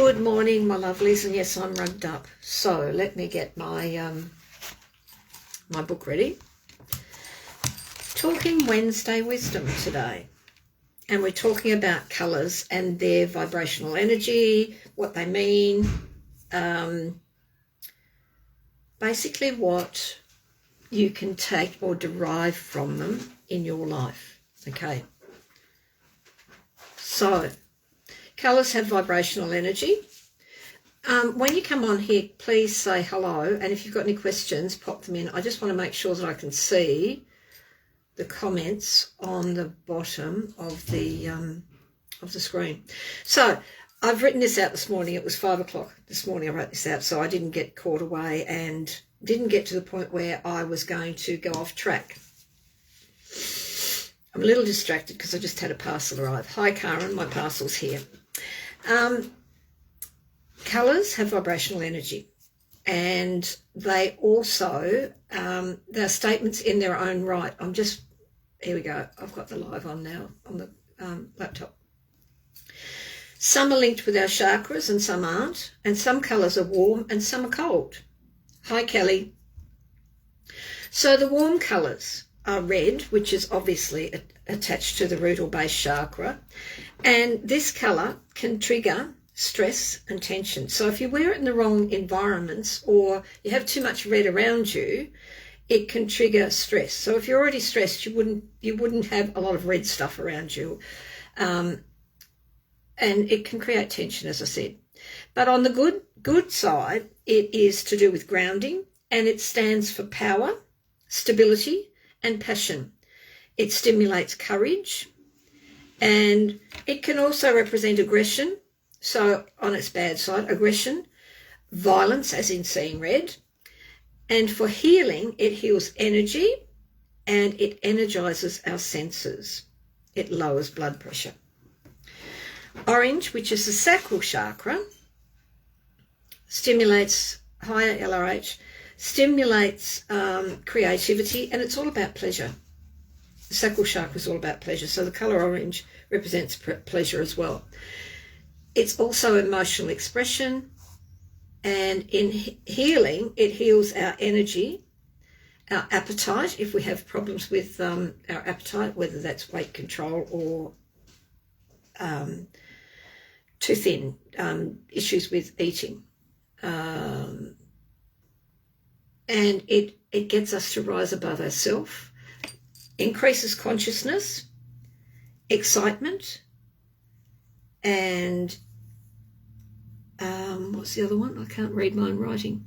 Good morning, my lovelies, and yes, I'm rugged up. So let me get my my book ready. Talking Wednesday Wisdom today, and we're talking about colours and their vibrational energy, what they mean, basically what you can take or derive from them in your life. Okay. So colours have vibrational energy. When you come on here, please say hello, and if you've got any questions, pop them in. I just want to make sure that I can see the comments on the bottom of the screen. So I've written this out this morning. It was 5 o'clock this morning I wrote this out, so I didn't get caught away and didn't get to the point where I was going to go off track. I'm a little distracted because I just had a parcel arrive. Hi, Karen, my parcel's here. Colours have vibrational energy, and they also, they're statements in their own right. Here we go. I've got the live on now on the laptop. Some are linked with our chakras and some aren't, and some colours are warm and some are cold. Hi, Kelly. So the warm colours are red, which is obviously attached to the root or base chakra, and this colour can trigger stress and tension. So if you wear it in the wrong environments or you have too much red around you, it can trigger stress. So if you're already stressed, you wouldn't have a lot of red stuff around you, and it can create tension, as I said. But on the good side, it is to do with grounding, and it stands for power, stability, and passion. It stimulates courage, and it can also represent aggression. So on its bad side, aggression, violence, as in seeing red. And for healing, it heals energy and it energizes our senses. It lowers blood pressure. Orange, which is the sacral chakra, stimulates higher LRH, stimulates creativity, and it's all about pleasure. The sacral chakra is all about pleasure. So the colour orange represents pleasure as well. It's also emotional expression, and in healing, it heals our energy, our appetite, if we have problems with our appetite, whether that's weight control or too thin, issues with eating. And it gets us to rise above ourselves, increases consciousness, excitement, and what's the other one? I can't read my own writing.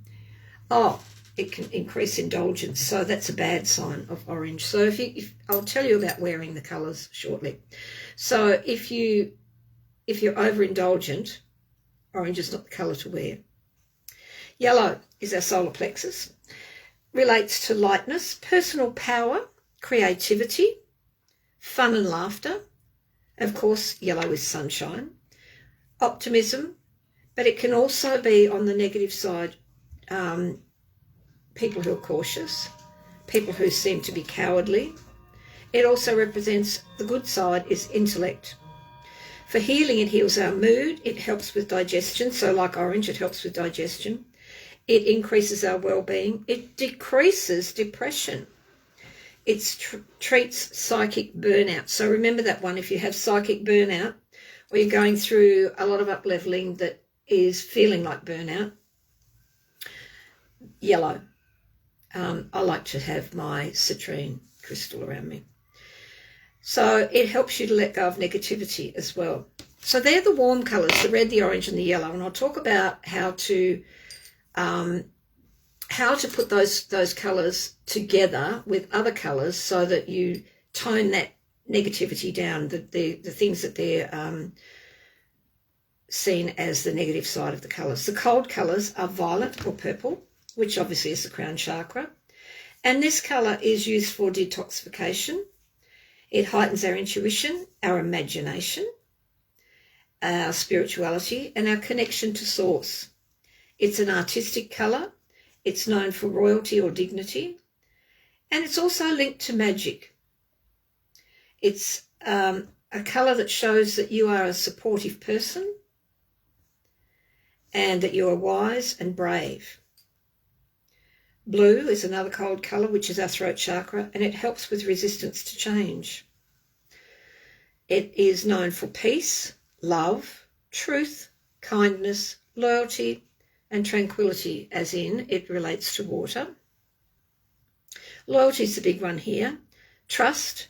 Oh, it can increase indulgence. So that's a bad sign of orange. So if I'll tell you about wearing the colours shortly. So if you're overindulgent, orange is not the colour to wear. Yellow is our solar plexus. Relates to lightness, personal power, creativity, fun and laughter. Of course, yellow is sunshine. Optimism, but it can also be on the negative side, people who are cautious, people who seem to be cowardly. It also represents the good side is intellect. For healing, it heals our mood. It helps with digestion. So like orange, it helps with digestion. It increases our well-being. It decreases depression. It treats psychic burnout. So remember that one. If you have psychic burnout or you're going through a lot of up-leveling that is feeling like burnout, yellow. I like to have my citrine crystal around me. So it helps you to let go of negativity as well. So they're the warm colours, the red, the orange and the yellow. And I'll talk about how to put those colours together with other colours so that you tone that negativity down, the things that they're seen as the negative side of the colours. The cold colours are violet or purple, which obviously is the crown chakra. And this colour is used for detoxification. It heightens our intuition, our imagination, our spirituality, and our connection to source. It's an artistic colour. It's known for royalty or dignity. And it's also linked to magic. It's a colour that shows that you are a supportive person. and that you are wise and brave. Blue is another cold colour, which is our throat chakra, and it helps with resistance to change. It is known for peace, love, truth, kindness, loyalty, and tranquility, as in it relates to water. Loyalty is the big one here. Trust,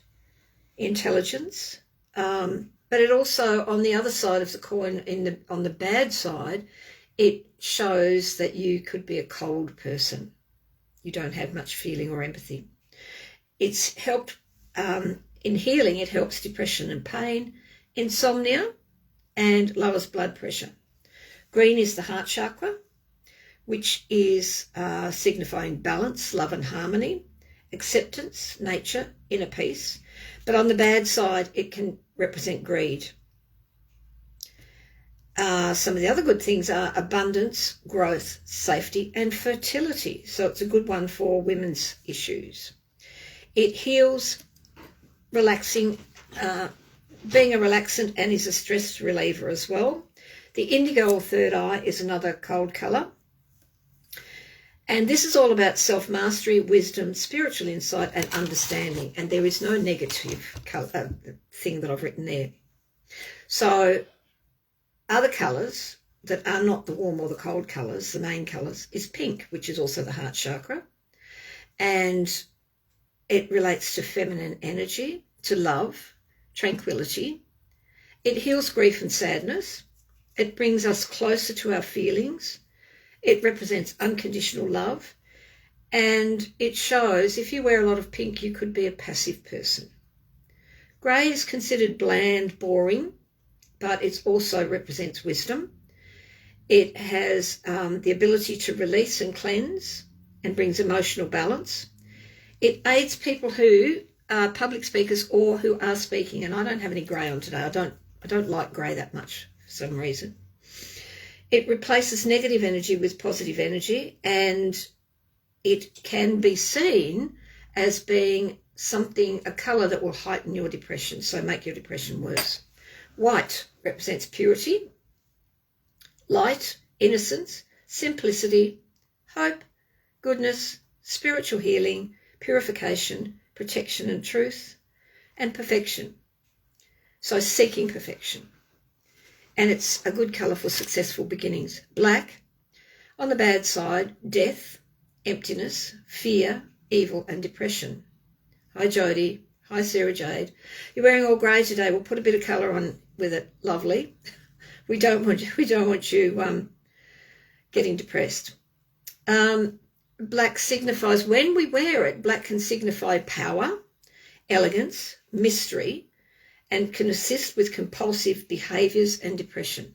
intelligence, but it also, on the other side of the coin, on the bad side, it shows that you could be a cold person. You don't have much feeling or empathy. It's helped in healing. It helps depression and pain, insomnia, and lowers blood pressure. Green is the heart chakra, which is signifying balance, love and harmony, acceptance, nature, inner peace. But on the bad side, it can represent greed. Some of the other good things are abundance, growth, safety, and fertility. So it's a good one for women's issues. It heals, relaxing, being a relaxant, and is a stress reliever as well. The indigo or third eye is another cold colour. And this is all about self-mastery, wisdom, spiritual insight, and understanding. And there is no negative thing that I've written there. So other colours that are not the warm or the cold colours, the main colours, is pink, which is also the heart chakra. And it relates to feminine energy, to love, tranquility. It heals grief and sadness. It brings us closer to our feelings. It represents unconditional love. And it shows if you wear a lot of pink, you could be a passive person. Grey is considered bland, boring, but it also represents wisdom. It has the ability to release and cleanse and brings emotional balance. It aids people who are public speakers or who are speaking. And I don't have any grey on today. I don't like grey that much for some reason. It replaces negative energy with positive energy, and it can be seen as being something, a colour that will heighten your depression, so make your depression worse. White represents purity, light, innocence, simplicity, hope, goodness, spiritual healing, purification, protection and truth, and perfection. So seeking perfection. And it's a good colour for successful beginnings. Black, on the bad side, death, emptiness, fear, evil and depression. Hi Jodie. Hi Sarah Jade. You're wearing all grey today. We'll put a bit of colour on with it. Lovely. We don't want you getting depressed. Black signifies, when we wear it, black can signify power, elegance, mystery, and can assist with compulsive behaviours and depression.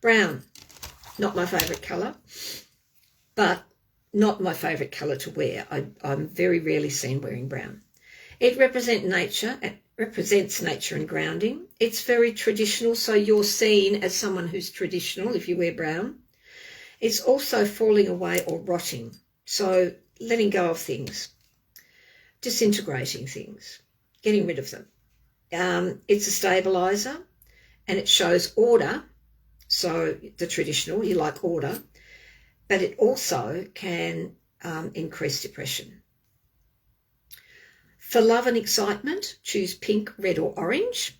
Brown, not my favourite colour, but not my favourite colour to wear. I'm very rarely seen wearing brown. It represents nature and grounding. It's very traditional, so you're seen as someone who's traditional if you wear brown. It's also falling away or rotting, so letting go of things, disintegrating things, getting rid of them. It's a stabiliser, and it shows order, so the traditional, you like order, but it also can increase depression. For love and excitement, choose pink, red or orange.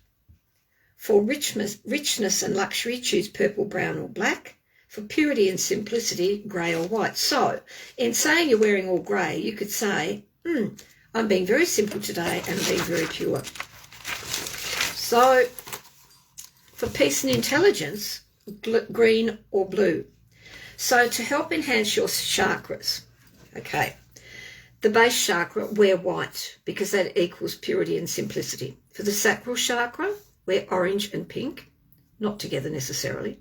For richness and luxury, choose purple, brown or black. For purity and simplicity, grey or white. So in saying you're wearing all grey, you could say, I'm being very simple today and being very pure. So for peace and intelligence, green or blue. So to help enhance your chakras, okay, the base chakra, wear white because that equals purity and simplicity. For the sacral chakra, wear orange and pink, not together necessarily.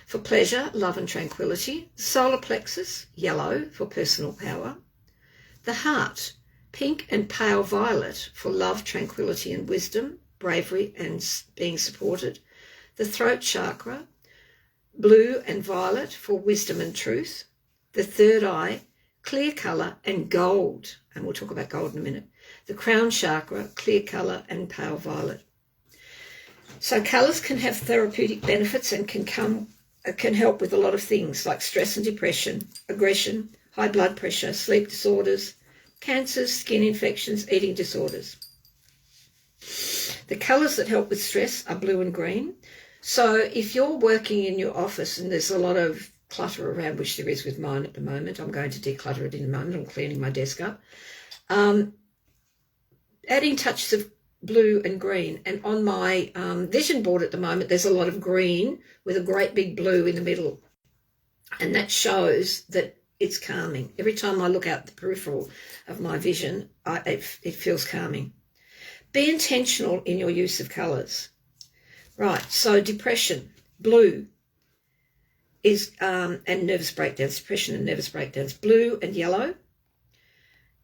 For pleasure, love and tranquility. Solar plexus, yellow for personal power. The heart, pink and pale violet for love, tranquility and wisdom, bravery and being supported. The throat chakra, blue and violet for wisdom and truth. The third eye, clear colour and gold, and we'll talk about gold in a minute. The crown chakra, clear colour and pale violet. So colours can have therapeutic benefits and can come can help with a lot of things like stress and depression, aggression, high blood pressure, sleep disorders, cancers, skin infections, eating disorders. The colours that help with stress are blue and green. So if you're working in your office and there's a lot of clutter around, which there is with mine at the moment, I'm going to declutter it in a moment. I'm cleaning my desk up. Adding touches of blue and green. And on my vision board at the moment, there's a lot of green with a great big blue in the middle. And that shows that it's calming. Every time I look out the peripheral of my vision, it feels calming. Be intentional in your use of colours. Right, so depression, blue is, and nervous breakdowns, depression and nervous breakdowns. Blue and yellow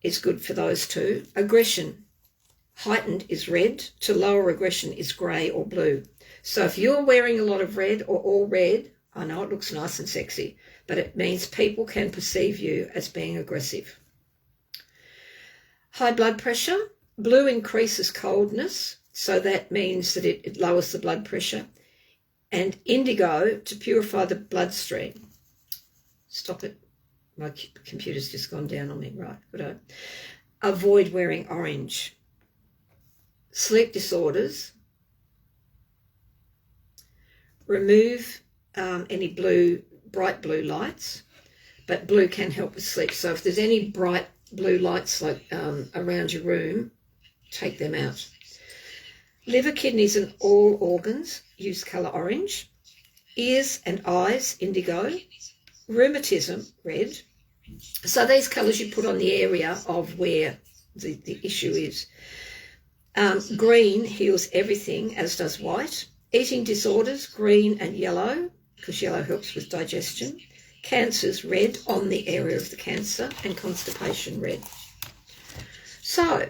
is good for those two. Aggression, heightened is red. To lower aggression is grey or blue. So if you're wearing a lot of red or all red, I know it looks nice and sexy, but it means people can perceive you as being aggressive. High blood pressure, blue increases coldness, so that means that it lowers the blood pressure. And indigo to purify the bloodstream. Stop it. My computer's just gone down on me. Right, good. Avoid wearing orange. Sleep disorders. Remove any bright blue lights, but blue can help with sleep. So if there's any bright blue lights like around your room, take them out. Liver, kidneys and all organs use colour orange. Ears and eyes, indigo. Rheumatism, red. So these colours you put on the area of where the issue is. Green heals everything, as does white. Eating disorders, green and yellow, because yellow helps with digestion. Cancers, red on the area of the cancer, and constipation, red. So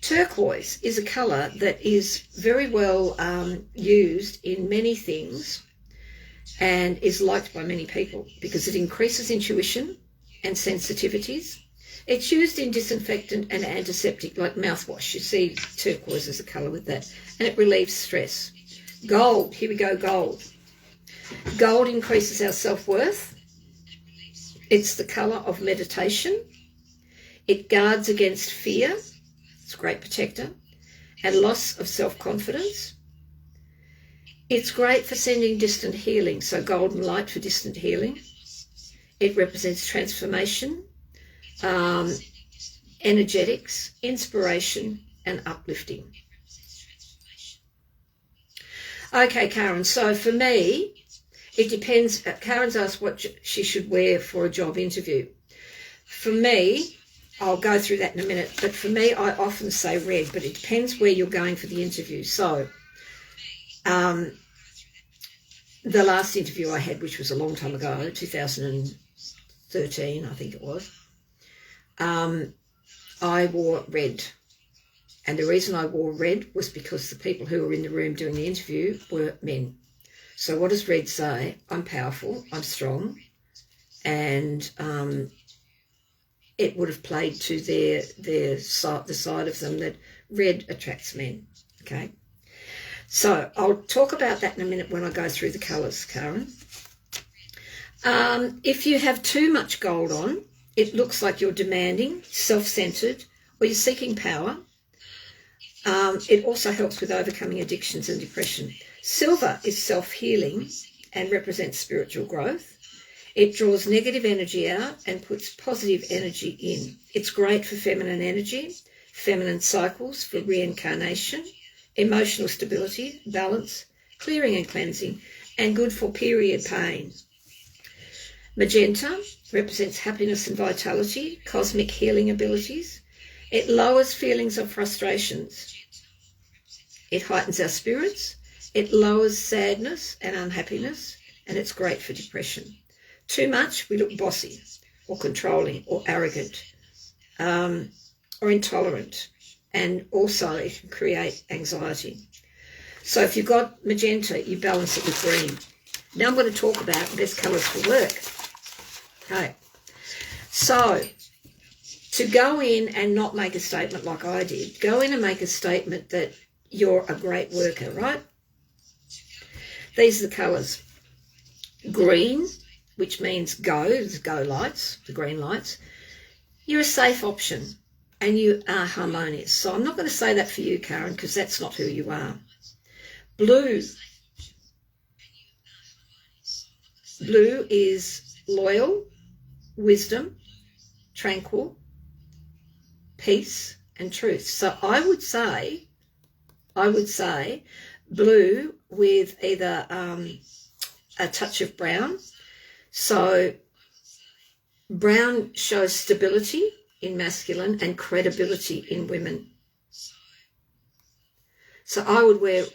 turquoise is a colour that is very well used in many things and is liked by many people because it increases intuition and sensitivities. It's used in disinfectant and antiseptic like mouthwash. You see turquoise as a colour with that, and it relieves stress. Gold, here we go, gold. Gold increases our self-worth. It's the colour of meditation. It guards against fear. It's a great protector, and loss of self-confidence. It's great for sending distant healing, so golden light for distant healing. It represents transformation, energetics, inspiration, and uplifting. Okay, Karen, so for me, it depends. Karen's asked what she should wear for a job interview. For me, I'll go through that in a minute, but for me, I often say red, but it depends where you're going for the interview. So the last interview I had, which was a long time ago, 2013, I think it was, I wore red. And the reason I wore red was because the people who were in the room doing the interview were men. So what does red say? I'm powerful, I'm strong, and it would have played to the side of them that red attracts men, okay? So I'll talk about that in a minute when I go through the colours, Karen. If you have too much gold on, it looks like you're demanding, self-centered, or you're seeking power. It also helps with overcoming addictions and depression. Silver is self-healing and represents spiritual growth. It draws negative energy out and puts positive energy in. It's great for feminine energy, feminine cycles, for reincarnation, emotional stability, balance, clearing and cleansing, and good for period pain. Magenta represents happiness and vitality, cosmic healing abilities. It lowers feelings of frustrations. It heightens our spirits. It lowers sadness and unhappiness, and it's great for depression. Too much, we look bossy or controlling or arrogant or intolerant, and also it can create anxiety. So if you've got magenta, you balance it with green. Now I'm going to talk about the best colours for work. Okay, so to go in and not make a statement like I did, go in and make a statement that you're a great worker, right? These are the colours. green, which means go lights, the green lights, you're a safe option and you are harmonious. So I'm not going to say that for you, Karen, because that's not who you are. Blue is loyal, wisdom, tranquil, peace, and truth. So I would say blue with either a touch of brown. So brown shows stability in masculine and credibility in women. So I would wear,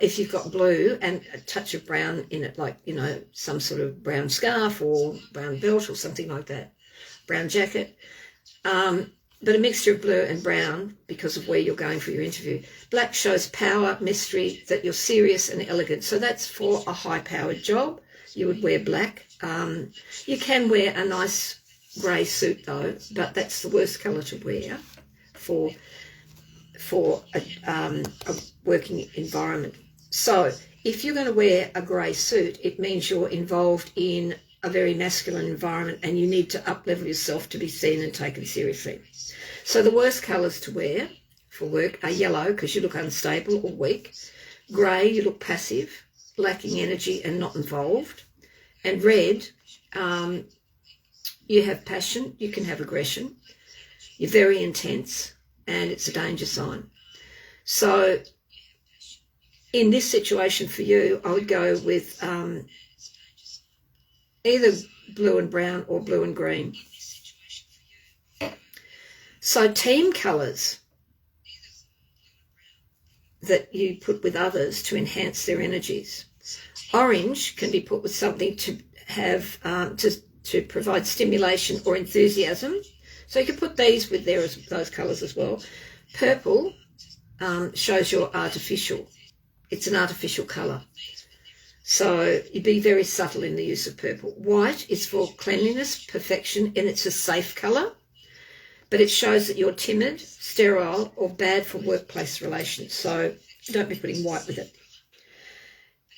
if you've got blue and a touch of brown in it, like, you know, some sort of brown scarf or brown belt or something like that, brown jacket, but a mixture of blue and brown because of where you're going for your interview. Black shows power, mystery, that you're serious and elegant. So that's for a high-powered job. You would wear black. You can wear a nice grey suit though, but that's the worst colour to wear for a working environment. So if you're going to wear a grey suit, it means you're involved in a very masculine environment and you need to up-level yourself to be seen and taken seriously. So the worst colours to wear for work are yellow, because you look unstable or weak, grey, you look passive, lacking energy and not involved, and red, you have passion, you can have aggression, you're very intense, and it's a danger sign. So in this situation for you, I would go with either blue and brown or blue and green. So team colours that you put with others to enhance their energies. Orange can be put with something to have to provide stimulation or enthusiasm. So you can put these with those colours as well. Purple shows you're artificial. It's an artificial colour. So you be very subtle in the use of purple. White is for cleanliness, perfection, and it's a safe colour, but it shows that you're timid, sterile, or bad for workplace relations. So don't be putting white with it.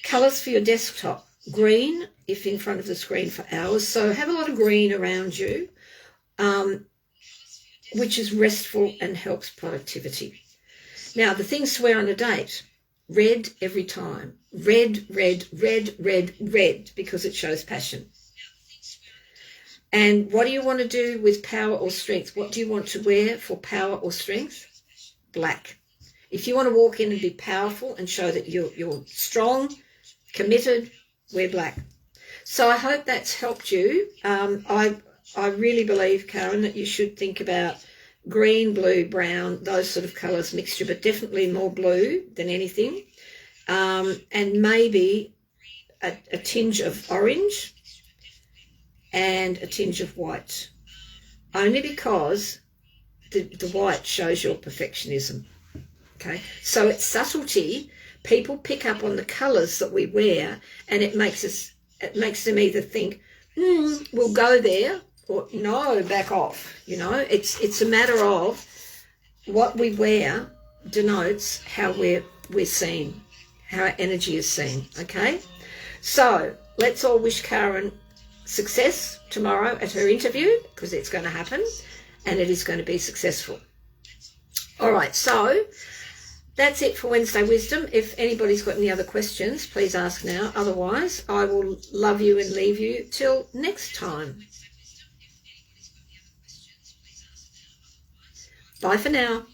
Colours for your desktop. Green, if in front of the screen for hours. So have a lot of green around you, which is restful and helps productivity. Now, the things to wear on a date. Red every time. Red, red, red, red, red, because it shows passion. And what do you want to do with power or strength? What do you want to wear for power or strength? Black. If you want to walk in and be powerful and show that you're strong, committed, wear black. So I hope that's helped you. I really believe, Karen, that you should think about green, blue, brown, those sort of colours mixture, but definitely more blue than anything. And maybe a tinge of orange and a tinge of white, only because the white shows your perfectionism. Okay, so it's subtlety. People pick up on the colours that we wear, and it makes them either think, we'll go there, or no, back off. You know, it's a matter of what we wear denotes how we're seen, how our energy is seen. Okay, so let's all wish Karen success tomorrow at her interview, because it's going to happen and it is going to be successful. All right, so that's it for Wednesday Wisdom. If anybody's got any other questions, please ask now. Otherwise, I will love you and leave you till next time. Bye for now.